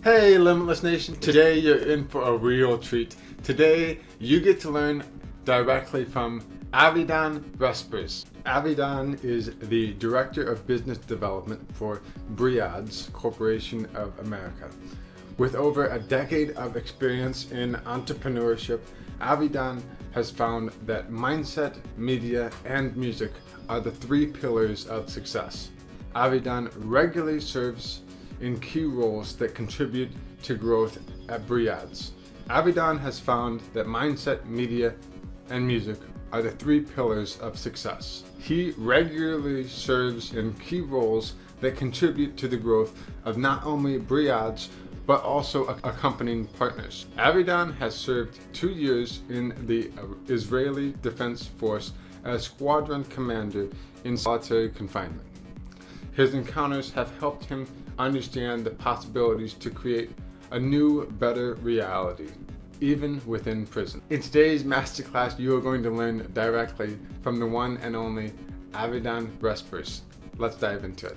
Hey Limitless Nation, today you're in for a real treat. Today you get to learn directly from Avidon Respes. Avidon is the Director of Business Development for BRIODS Corporation of America. With over a decade of experience in entrepreneurship, Avidon has found that mindset, media, and music are the three pillars of success. Avidon regularly serves in key roles that contribute to growth at BRIODS. Avidon has found that mindset, media, and music are the three pillars of success. He regularly serves in key roles that contribute to the growth of not only BRIODS, but also accompanying partners. Avidon has served 2 years in the Israeli Defense Force as Squadron Commander in Solitary Confinement. His encounters have helped him understand the possibilities to create a new, better reality, even within prison. In today's masterclass, you are going to learn directly from the one and only Avidon Respes. Let's dive into it.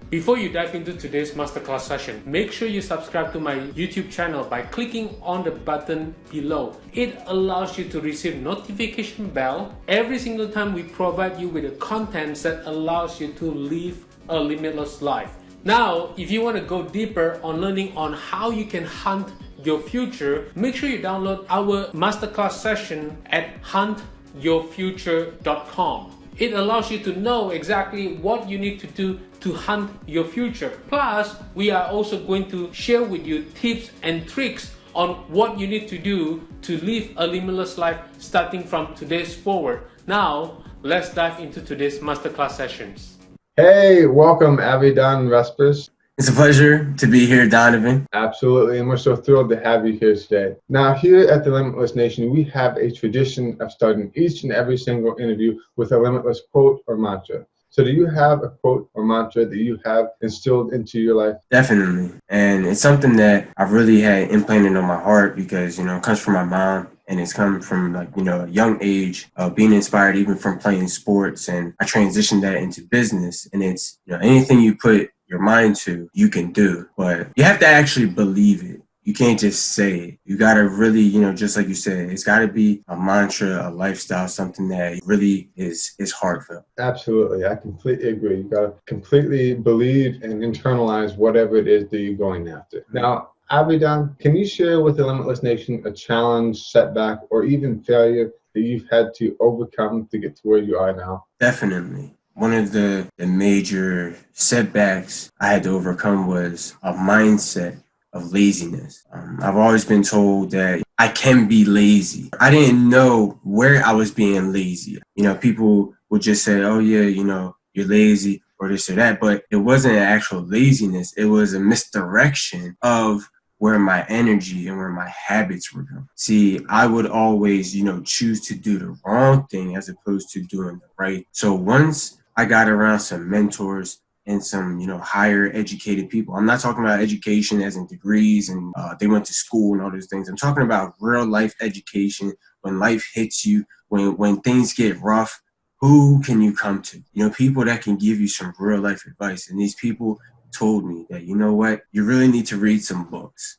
Before you dive into today's masterclass session, make sure you subscribe to my YouTube channel by clicking on the button below. It allows you to receive notification bell every single time we provide you with the content that allows you to live a limitless life. Now, if you want to go deeper on learning on how you can hunt your future, make sure you download our masterclass session at huntyourfuture.com. It allows you to know exactly what you need to do to hunt your future. Plus, we are also going to share with you tips and tricks on what you need to do to live a limitless life starting from today's forward. Now, let's dive into today's masterclass sessions. Hey, welcome Avidon Respes. It's a pleasure to be here, Donovan. Absolutely, and we're so thrilled to have you here today. Now, here at the Limitless Nation, we have a tradition of starting each and every single interview with a limitless quote or mantra. So do you have a quote or mantra that you have instilled into your life? Definitely. And it's something that I've really had implanted on my heart because, it comes from my mom. And it's come from a young age of being inspired even from playing sports. And I transitioned that into business. And it's, anything you put your mind to, you can do. But you have to actually believe it. You can't just say it. You got to really, just like you said, it's got to be a mantra, a lifestyle, something that really is heartfelt. Absolutely. I completely agree. You got to completely believe and internalize whatever it is that you're going after. Now, Avidon, can you share with the Limitless Nation a challenge, setback, or even failure that you've had to overcome to get to where you are now? Definitely. One of the major setbacks I had to overcome was a mindset of laziness. I've always been told that I can be lazy. I didn't know where I was being lazy. People would just say, oh yeah, you're lazy or this or that, but it wasn't an actual laziness. It was a misdirection of where my energy and where my habits were going. See, I would always, choose to do the wrong thing as opposed to doing the right. So once I got around some mentors and some, higher educated people, I'm not talking about education as in degrees and they went to school and all those things. I'm talking about real life education. When life hits you, when things get rough, who can you come to? People that can give you some real life advice. And these people told me that, you know what, you really need to read some books.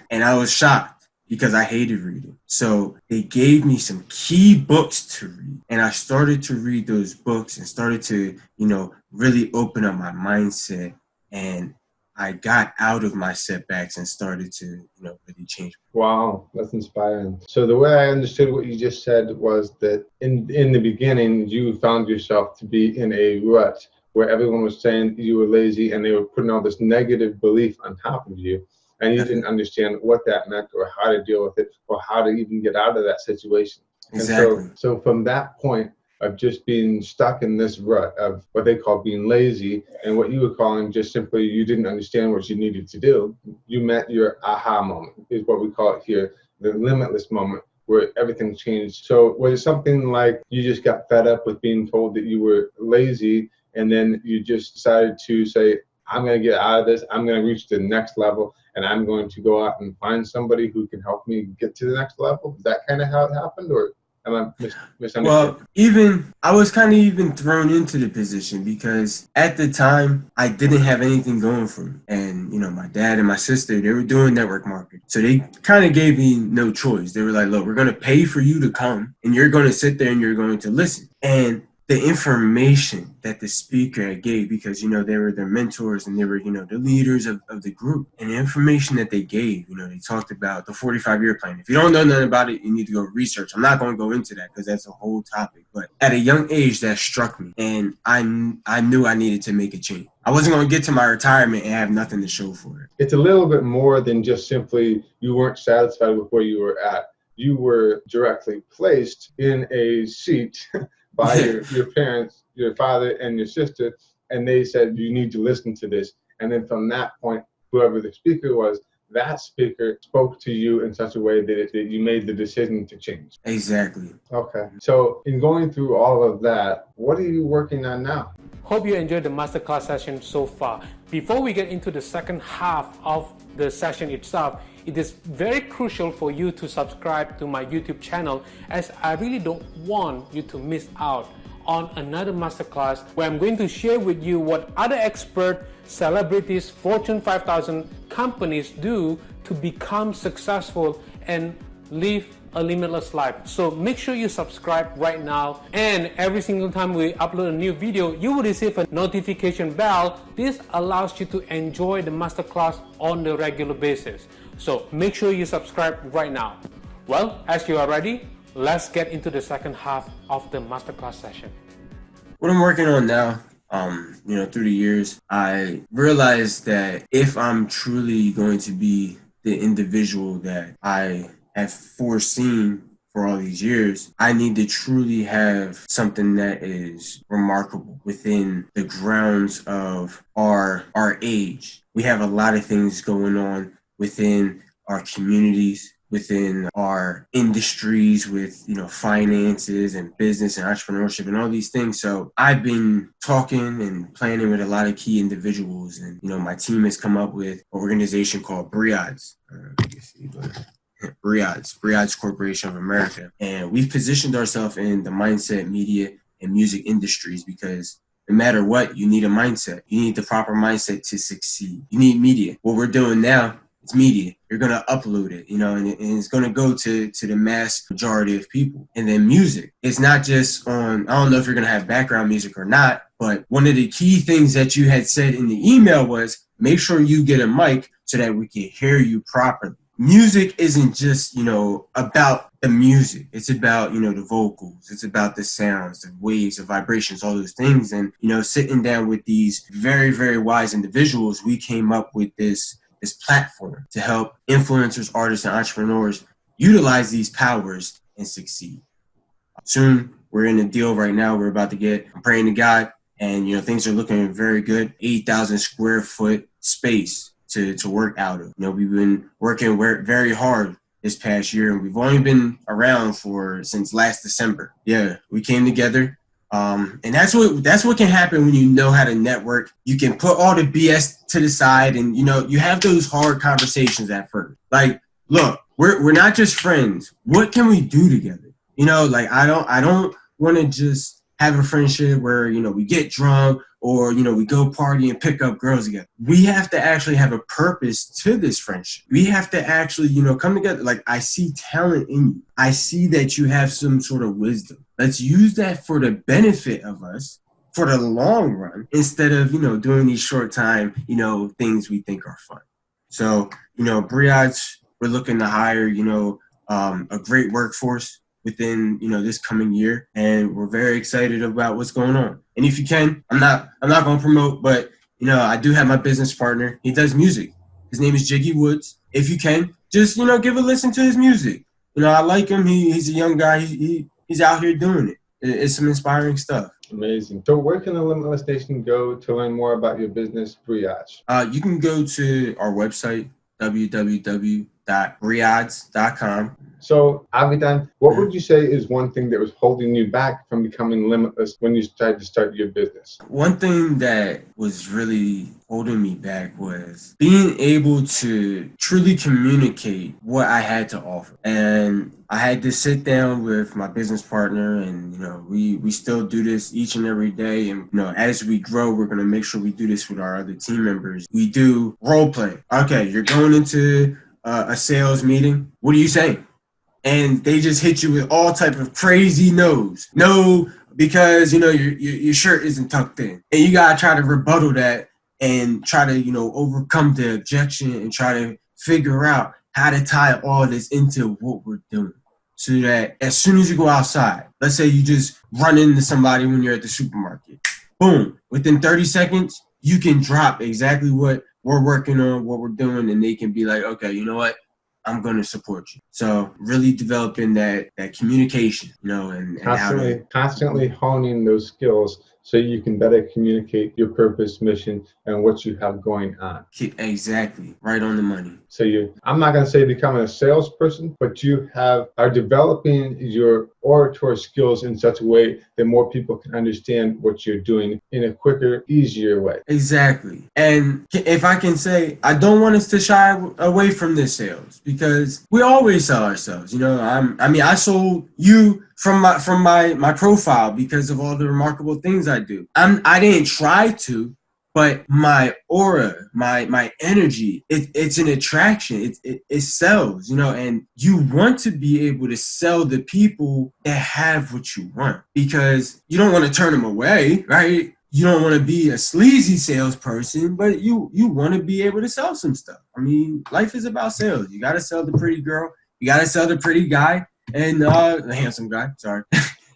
And I was shocked because I hated reading. So they gave me some key books to read. And I started to read those books and started to, really open up my mindset. And I got out of my setbacks and started to, really change. Wow, that's inspiring. So the way I understood what you just said was that in the beginning, you found yourself to be in a rut where everyone was saying you were lazy and they were putting all this negative belief on top of you. And you didn't understand what that meant or how to deal with it or how to even get out of that situation. Exactly. And so from that point of just being stuck in this rut of what they call being lazy and what you were calling just simply you didn't understand what you needed to do, you met your aha moment, is what we call it here, the limitless moment where everything changed. So was it something like you just got fed up with being told that you were lazy and then you just decided to say, I'm going to get out of this, I'm going to reach the next level, and I'm going to go out and find somebody who can help me get to the next level? Is that kind of how it happened, or Am I misunderstood? Well, even I was kind of even thrown into the position because at the time I didn't have anything going for me. And, my dad and my sister, they were doing network marketing. So they kind of gave me no choice. They were like, look, we're going to pay for you to come and you're going to sit there and you're going to listen. And the information that the speaker gave, because, they were their mentors and they were, the leaders of the group, and the information that they gave, they talked about the 45-year plan. If you don't know nothing about it, you need to go research. I'm not going to go into that because that's a whole topic. But at a young age, that struck me. And I knew I needed to make a change. I wasn't going to get to my retirement and have nothing to show for it. It's a little bit more than just simply you weren't satisfied with where you were at. You were directly placed in a seat by your parents, your father and your sister, and they said, you need to listen to this. And then from that point, whoever the speaker was, that speaker spoke to you in such a way that you made the decision to change. Exactly. Okay. So in going through all of that, what are you working on now? Hope you enjoyed the masterclass session so far. Before we get into the second half of the session itself, it is very crucial for you to subscribe to my YouTube channel, as I really don't want you to miss out on another masterclass where I'm going to share with you what other experts, celebrities, Fortune 5000 companies do to become successful and live a limitless life. So make sure you subscribe right now, and every single time we upload a new video, you will receive a notification bell. This allows you to enjoy the masterclass on the regular basis. So make sure you subscribe right now. Well, as you are ready, let's get into the second half of the masterclass session. What I'm working on now, through the years, I realized that if I'm truly going to be the individual that I have foreseen for all these years, I need to truly have something that is remarkable within the grounds of our age. We have a lot of things going on within our communities, within our industries, with, finances and business and entrepreneurship and all these things. So I've been talking and planning with a lot of key individuals, and, my team has come up with an organization called BRIODS. BRIODS Corporation of America. And we've positioned ourselves in the mindset, media, and music industries because no matter what, you need a mindset. You need the proper mindset to succeed. You need media. What we're doing now, it's media. You're going to upload it, and it's going to go to the mass majority of people. And then music. It's not just on, I don't know if you're going to have background music or not, but one of the key things that you had said in the email was make sure you get a mic so that we can hear you properly. Music isn't just, about the music. It's about, the vocals. It's about the sounds, the waves, the vibrations, all those things. And, sitting down with these very, very wise individuals, we came up with this platform to help influencers, artists, and entrepreneurs utilize these powers and succeed. Soon, we're in a deal right now. We're about to I'm praying to God, and, things are looking very good. 8,000 square foot space to work out of. We've been working very hard this past year, and we've only been around since last December. Yeah, we came together. And that's what can happen when you know how to network. You can put all the BS to the side, and you have those hard conversations at first. Like, look, we're not just friends. What can we do together? I don't want to just have a friendship where we get drunk or we go party and pick up girls together. We have to actually have a purpose to this friendship. We have to actually come together. Like, I see talent in you. I see that you have some sort of wisdom. Let's use that for the benefit of us for the long run instead of, doing these short time, things we think are fun. So, BRIODS, we're looking to hire, a great workforce within, this coming year. And we're very excited about what's going on. And if you can, I'm not going to promote, but, I do have my business partner. He does music. His name is Jiggy Woods. If you can, just, give a listen to his music. I like him. He's a young guy. He's out here doing it. It's some inspiring stuff. Amazing. So where can the Limitless Nation go to learn more about your business, BRIODS? You can go to our website, www.briodz.com. www.briods.com. So, Avidon, what would you say is one thing that was holding you back from becoming limitless when you tried to start your business? One thing that was really holding me back was being able to truly communicate what I had to offer. And I had to sit down with my business partner, and we still do this each and every day. And as we grow, we're going to make sure we do this with our other team members. We do role play. Okay, you're going into a sales meeting. What are you saying? And they just hit you with all type of crazy no's. No, because your shirt isn't tucked in, and you gotta try to rebuttal that and try to overcome the objection and try to figure out how to tie all this into what we're doing, so that as soon as you go outside, let's say you just run into somebody when you're at the supermarket, boom, within 30 seconds you can drop exactly what we're working on, what we're doing, and they can be like, okay, you know what? I'm going to support you. So really developing that communication, and constantly honing those skills so you can better communicate your purpose, mission, and what you have going on. Exactly. Right on the money. So I'm not going to say becoming a salesperson, but you are developing your oratory skills in such a way that more people can understand what you're doing in a quicker, easier way. Exactly. And if I can say, I don't want us to shy away from this sales, because we always sell ourselves. I sold you from my profile because of all the remarkable things I do. I didn't try to, but my aura, my energy, it's an attraction. It sells, and you want to be able to sell the people that have what you want, because you don't want to turn them away, right? You don't want to be a sleazy salesperson, but you want to be able to sell some stuff. I mean, life is about sales. You got to sell the pretty girl. You got to sell the pretty guy and the handsome guy. Sorry.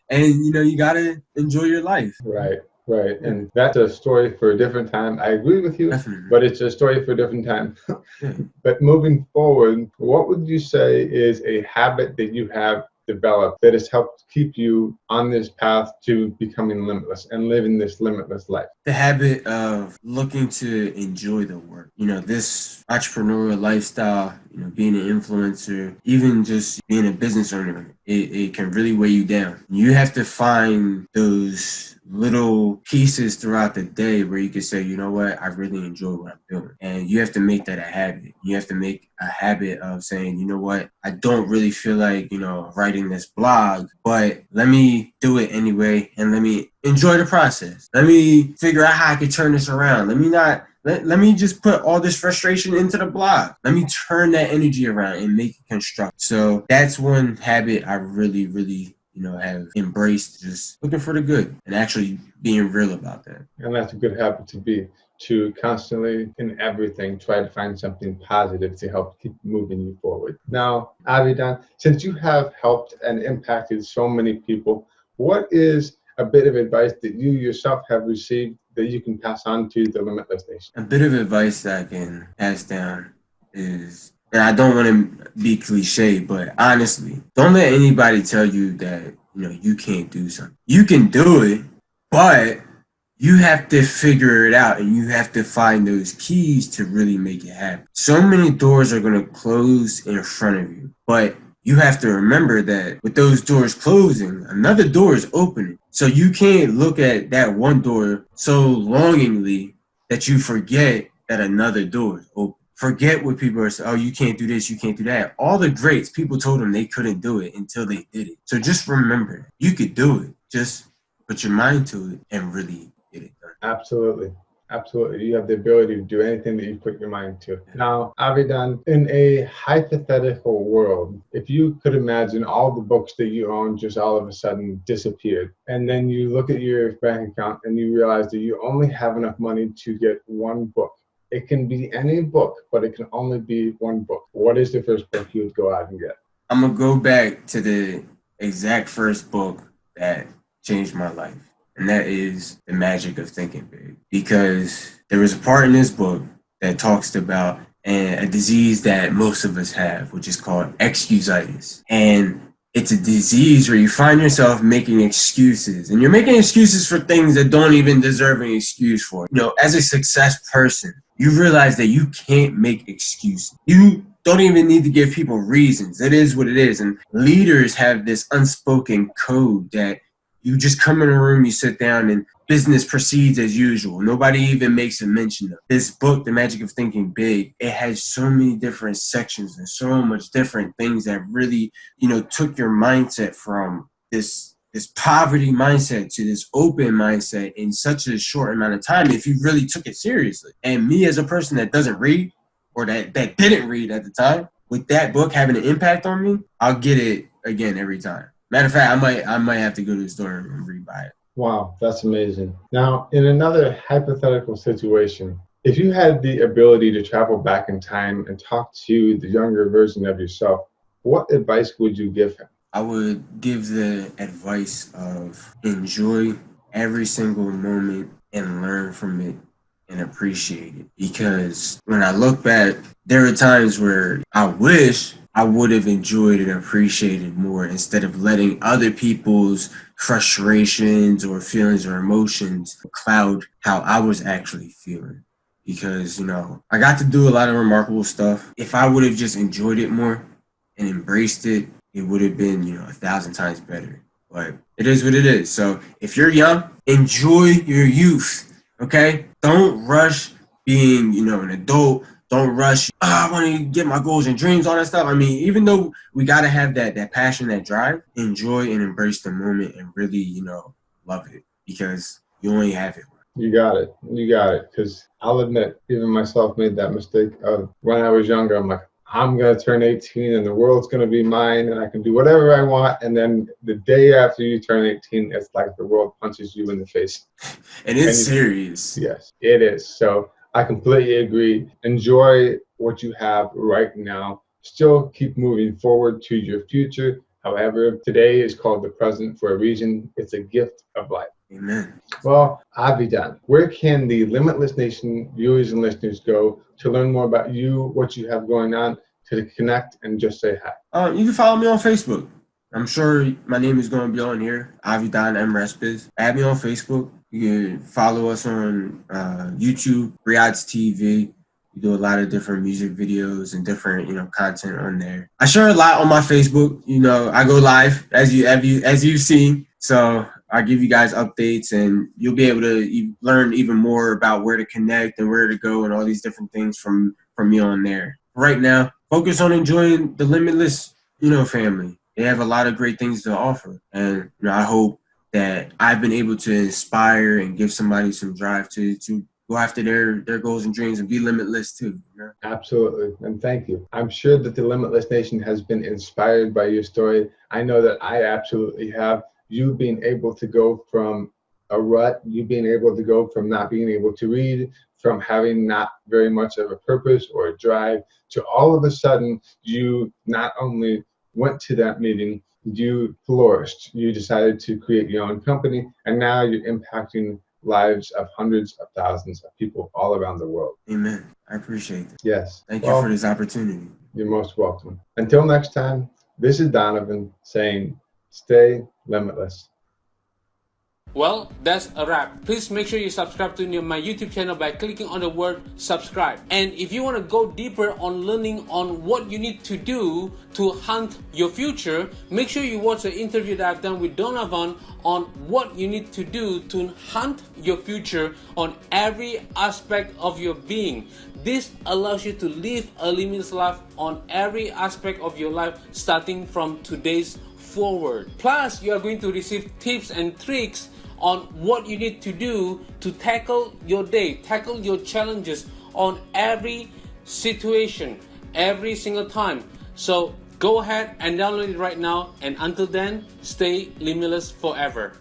And, you got to enjoy your life. Right. And that's a story for a different time. I agree with you, Definitely. But it's a story for a different time. Yeah. But moving forward, what would you say is a habit that you have developed that has helped keep you on this path to becoming limitless and living this limitless life? The habit of looking to enjoy the work. This entrepreneurial lifestyle, being an influencer, even just being a business owner, it can really weigh you down. You have to find those little pieces throughout the day where you can say, you know what, I really enjoy what I'm doing. And you have to make that a habit. You have to make a habit of saying, you know what, I don't really feel like, writing this blog, but let me do it anyway, and let me enjoy the process. Let me figure out how I can turn this around. Let me just put all this frustration into the blog. Let me turn that energy around and make it constructive. So that's one habit I really, really, have embraced, just looking for the good and actually being real about that. And that's a good habit to constantly, in everything, try to find something positive to help keep moving you forward. Now, Avidon, since you have helped and impacted so many people, what is a bit of advice that you yourself have received that you can pass on to the Limitless Nation? A bit of advice that I can pass down is, and I don't want to be cliche, but honestly, don't let anybody tell you that, you can't do something. You can do it, but you have to figure it out, and you have to find those keys to really make it happen. So many doors are going to close in front of you, but you have to remember that with those doors closing, another door is opening. So you can't look at that one door so longingly that you forget that another door is open. Forget what people are saying. Oh, you can't do this, you can't do that. All the greats, people told them they couldn't do it until they did it. So just remember, you could do it. Just put your mind to it and really get it done. Absolutely. You have the ability to do anything that you put your mind to. Now, Avidon, in a hypothetical world, if you could imagine all the books that you own just all of a sudden disappeared, and then you look at your bank account and you realize that you only have enough money to get one book. It can be any book, but it can only be one book. What is the first book you would go out and get? I'm going to go back to the exact first book that changed my life. And that is The Magic of Thinking Big. Because there is a part in this book that talks about a disease that most of us have, which is called excusitis. And it's a disease where you find yourself making excuses. And you're making excuses for things that don't even deserve an excuse for. As a success person, you realize that you can't make excuses. You don't even need to give people reasons. It is what it is. And leaders have this unspoken code that you just come in a room, you sit down, and business proceeds as usual. Nobody even makes a mention of this book, The Magic of Thinking Big. It has so many different sections and so much different things that really, took your mindset from this poverty mindset to this open mindset in such a short amount of time if you really took it seriously. And me as a person that doesn't read, or that didn't read at the time, with that book having an impact on me, I'll get it again every time. Matter of fact, I might have to go to the store and rebuy it. Wow, that's amazing. Now, in another hypothetical situation, if you had the ability to travel back in time and talk to the younger version of yourself, what advice would you give him? I would give the advice of enjoy every single moment and learn from it and appreciate it. Because when I look back, there are times where I wish I would have enjoyed and appreciated more instead of letting other people's frustrations or feelings or emotions cloud how I was actually feeling. Because, I got to do a lot of remarkable stuff. If I would have just enjoyed it more and embraced it, it would have been, 1,000 times better. But it is what it is. So if you're young, enjoy your youth, okay? Don't rush being, an adult. Don't rush, I want to get my goals and dreams, all that stuff. I mean, even though we got to have that passion, that drive, enjoy and embrace the moment and really, love it, because you only have it. You got it. Because I'll admit, even myself made that mistake of when I was younger. I'm like, I'm going to turn 18 and the world's going to be mine and I can do whatever I want. And then the day after you turn 18, it's like the world punches you in the face. And it's serious. Yes, it is. So I completely agree. Enjoy what you have right now. Still keep moving forward to your future. However, today is called the present for a reason. It's a gift of life. Amen. Well, Avidon, where can the Limitless Nation viewers and listeners go to learn more about you, what you have going on, to connect and just say hi? You can follow me on Facebook. I'm sure my name is going to be on here, Avidon M. Respes. Add me on Facebook. You can follow us on YouTube, BRIODS TV. We do a lot of different music videos and different, content on there. I share a lot on my Facebook. I go live as you've seen. So I give you guys updates, and you'll be able to learn even more about where to connect and where to go and all these different things from me on there. Right now, focus on enjoying the Limitless, family. They have a lot of great things to offer, and I hope that I've been able to inspire and give somebody some drive to go after their goals and dreams and be limitless too. Absolutely. And thank you. I'm sure that the Limitless Nation has been inspired by your story. I know that I absolutely have. You being able to go from a rut, you being able to go from not being able to read, from having not very much of a purpose or a drive, to all of a sudden you not only went to that meeting, you flourished. You decided to create your own company, and now you're impacting lives of hundreds of thousands of people all around the world. Amen. I appreciate it. Yes. Thank you for this opportunity. You're most welcome. Until next time, this is Donovan saying, stay limitless. Well, that's a wrap. Please make sure you subscribe to my YouTube channel by clicking on the word subscribe. And if you want to go deeper on learning on what you need to do to hunt your future, make sure you watch the interview that I've done with Donovan on what you need to do to hunt your future on every aspect of your being. This allows you to live a limitless life on every aspect of your life, starting from today's forward. Plus, you are going to receive tips and tricks on what you need to do to tackle your day, tackle your challenges on every situation, every single time. So go ahead and download it right now, and until then, stay limitless forever.